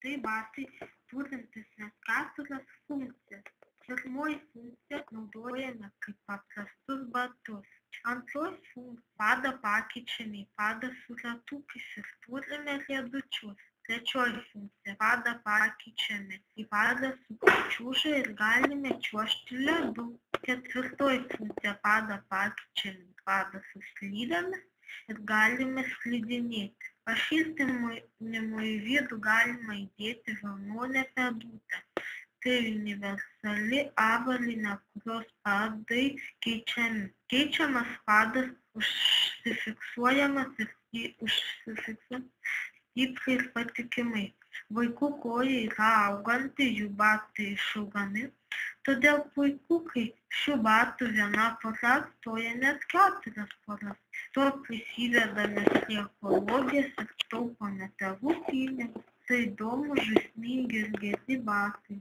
Tai batai turintis net 4 funkcijas. Pirmoji funkcija naudojame kaip paprastus batus. Antroji funkcija padą pakeičiame į padą su ratukais ir turime riedučius. Trečioji funkcija padą pakeičiame į padą su pačiūža ir galime čiuožti ledu. Ketvirtoji funkcija padą pakeičiame į padą su slidėmis ir galime slidinėti. Pašiltinimui į vidų galima įdėti vilnonę pėdutę. Tai universali avalynė, kurios padai keičiami. Keičiamas padas užsifiksuojamas stipriai patikimai. Vaikų koja yra auganti, jų batai išaugami. Todėl puiku, kai šių batų viena pora stoja net 4 poras. Tuo prisidedame prie ekologijos ir taupome tėvų pinigus. Tai įdomu, žaismingi ir geri batai.